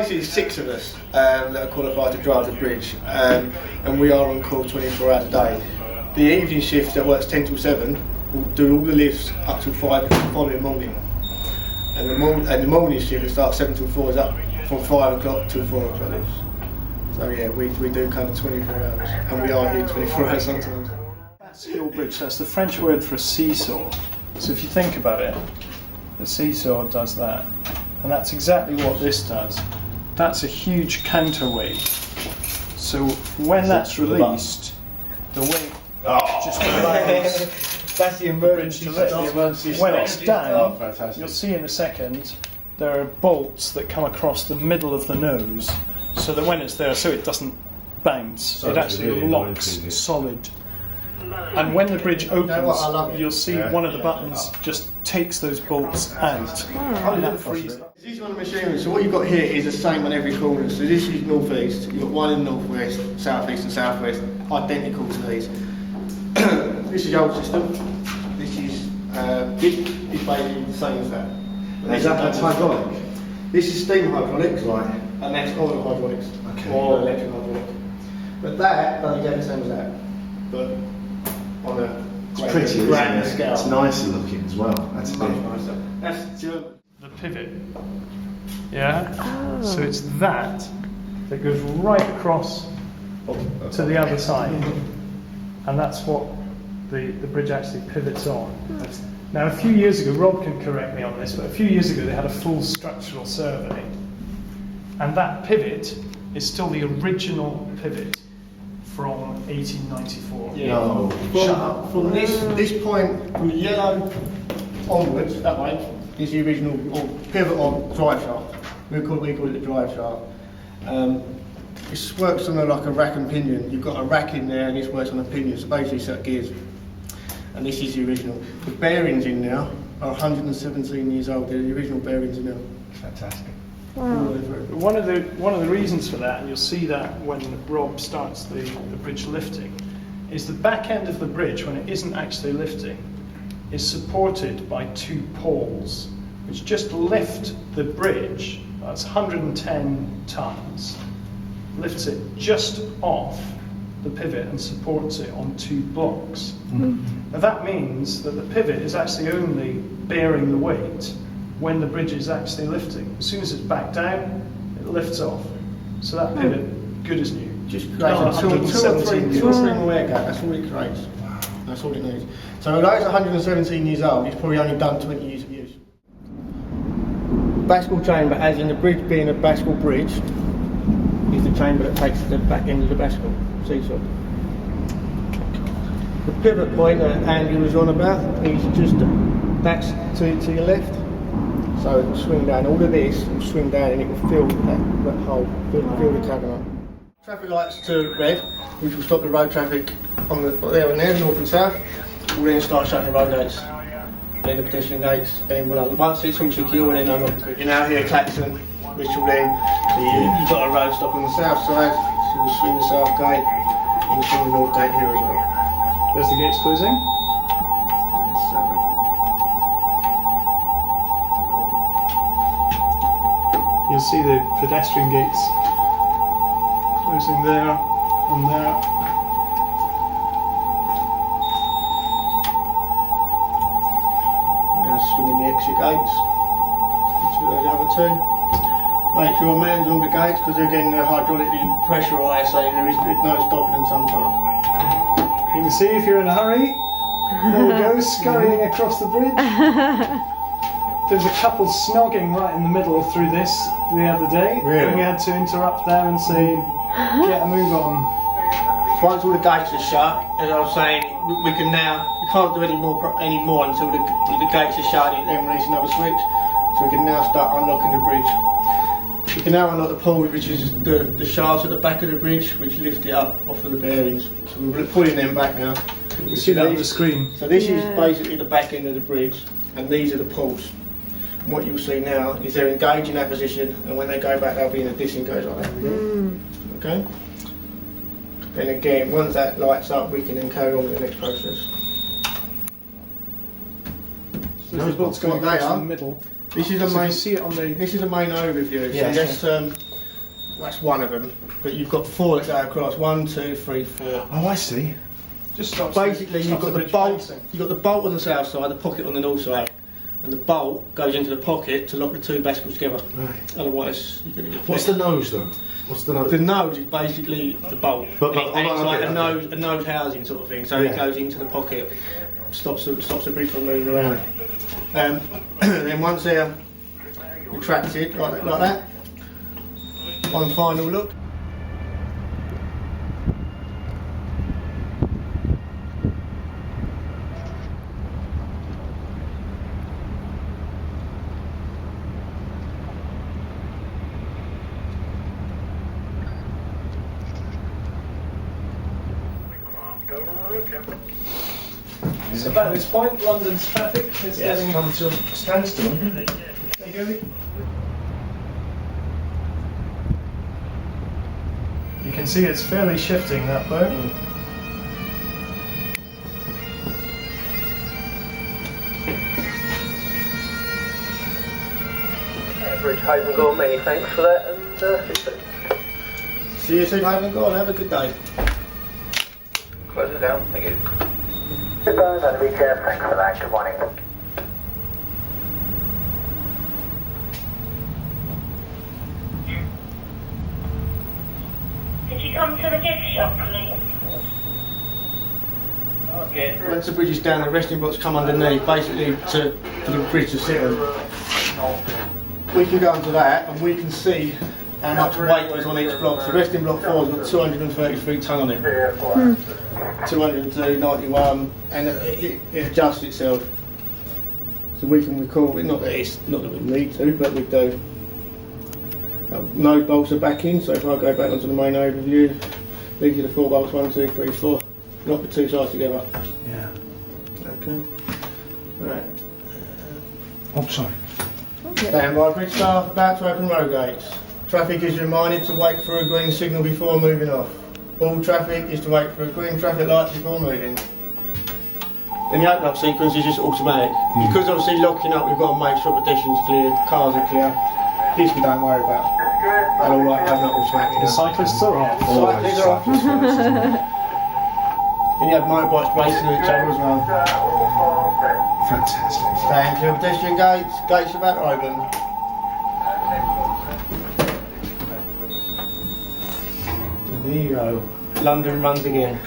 Basically 6 of us that are qualified to drive the bridge, and we are on call 24 hours a day. The evening shift that works 10 till 7 will do all the lifts up till 5 the following morning. And the morning shift that starts 7 till 4 is up from 5 o'clock till 4 o'clock lifts. So yeah, we do cover 24 hours, and we are here 24 hours sometimes. That's Hill Bridge, that's the French word for a seesaw. So if you think about it, the seesaw does that, and that's exactly what this does. That's a huge counterweight. So when that's released, the weight just allows That's the emergency when it's down, fantastic. you'll see in a second, there are bolts that come across the middle of the nose, so that when it's there, so it doesn't bounce, So it actually really locks solid. And when the bridge opens, you'll see one of the buttons just takes those bolts out. And that frees them. This is one of the machinery, so what you've got here is the same on every corner. So this is north east, you've got one in north west, south east and south west, identical to these. This is the old system. This is basically the same as that. Is that hydraulic? This is steam hydraulics, Right. and that's oil hydraulics, Okay. or electric hydraulic. But that does exactly the same as that, but on a Pretty, grander isn't it? scale. It's nicer looking as well. That's Much it. nicer. That's German. The pivot. Yeah? So it's that goes right across to the other side. And that's what the bridge actually pivots on. Now a few years ago, Rob can correct me on this, but a few years ago they had a full structural survey. And that pivot is still the original pivot from 1894. Yeah. No. From this point, from the yellow onwards, that way, is the original pivot on drive shaft. We call it the drive shaft. It works on like a rack and pinion. You've got a rack in there and this works on a pinion, so basically set gears. And this is the original. The bearings in now are 117 years old. They're the original bearings in now. Fantastic. One of the reasons for that, and you'll see that when Rob starts the bridge lifting, is the back end of the bridge, when it isn't actually lifting, is supported by 2 poles, which just lift the bridge, that's 110 tons, lifts it just off the pivot and supports it on 2 blocks. Now that means that the pivot is actually only bearing the weight when the bridge is actually lifting. As soon as it's back down, it lifts off. So that pivot, good as new. Just creates two or three more air gap, that's all it creates. That's all it needs. So although it's 117 years old, it's probably only done 20 years of use. Bascule chamber, as in the bridge being a Bascule bridge, is the chamber that takes the back end of the Bascule seesaw. The pivot point that Andy was on about is just that's to your left. So it will swing down. All of this will swing down and it will fill that hole, fill the cabin up. Traffic lights to red, which will stop the road traffic on there and there, north and south. We'll then start shutting the road gates, then the pedestrian gates, and then once it's all secure, then you now hear a klaxon, which will then, so you've got a road stop on the south side, so we'll swing the south gate, and we'll swing the north gate here as well. There's the gates closing. You'll see the pedestrian gates closing there and there. Now swinging the exit gates, into those other 2. Make sure man's all the gates, because again they're hydraulically pressurised, so there is no stopping them sometimes. You can see if you're in a hurry. There we go, scurrying across the bridge. There's a couple snogging right in the middle through this the other day. Really? And we had to interrupt them and say, get a move on. Once all the gates are shut, as I was saying, we can now, we can't do any more until the gates are shut and then release another switch. So we can now start unlocking the bridge. We can now unlock the pole, which is the shafts at the back of the bridge, which lift it up off of the bearings. So we're pulling them back now. You see that on the screen. So this is basically the back end of the bridge, and these are the pulls. And what you'll see now is they're engaged in that position, and when they go back, they'll be in a disengage like that. Okay? Then again, once that lights up, we can then carry on with the next process. So there's bolts going across in the middle. This is a So main. you see it on the. This is a main overview. Yeah. So let's that's one of them. But you've got 4 that go across. 1, 2, 3, 4. Oh, I see. Just stops Basically, you've stops got the bridge bolt. facing. You've got the bolt on the south side, the pocket on the north side, and the bolt goes into the pocket to lock the 2 basculaires together. Right. Otherwise, you're going to get. What's the nose though? What's the nose? The nose is basically the bolt, But- and it's like okay. a nose housing sort of thing. So Yeah. it goes into the pocket, stops the bridge from moving around. Then once they're retracted like that, one final look. So about this point, London's traffic is getting. come to a standstill. There you go. You can see it's fairly shifting that boat. Bridge Haven Gore, many thanks for that, and See you soon, Haven. Go on, have a good day. close it down. Thank you. Goodbye, that'll be Jeff. Thanks for that. Good morning. Could you come to the gift shop, please? Okay. Once the bridge is down, the resting blocks come underneath, basically for the bridge to sit on. We can go onto that and we can see how much weight is on each block. So resting block 4's got 233 tonne on it. 202, 91, and it adjusts itself. So we can recall it, not that we need to, but we do. Node bolts are back in, so if I go back onto the main overview, these are the 4 bolts, 1, 2, 3, 4. Lock the 2 sides together. Yeah. Okay. Right. Oh, sorry. Stand by, bridge staff, about to open road gates. Traffic is reminded to wait for a green signal before moving off. All traffic is to wait for a green traffic light before moving. Then the open up sequence is just automatic. Because obviously locking up, we've got to make sure pedestrians are clear, cars are clear. This we don't worry about. They'll all like open up automatically. The cyclists are off. Cyclists are off. And you have motorbikes racing with each other as well. Fantastic. Stand clear of pedestrian gates. Gates are about to open. And there you go. London runs again.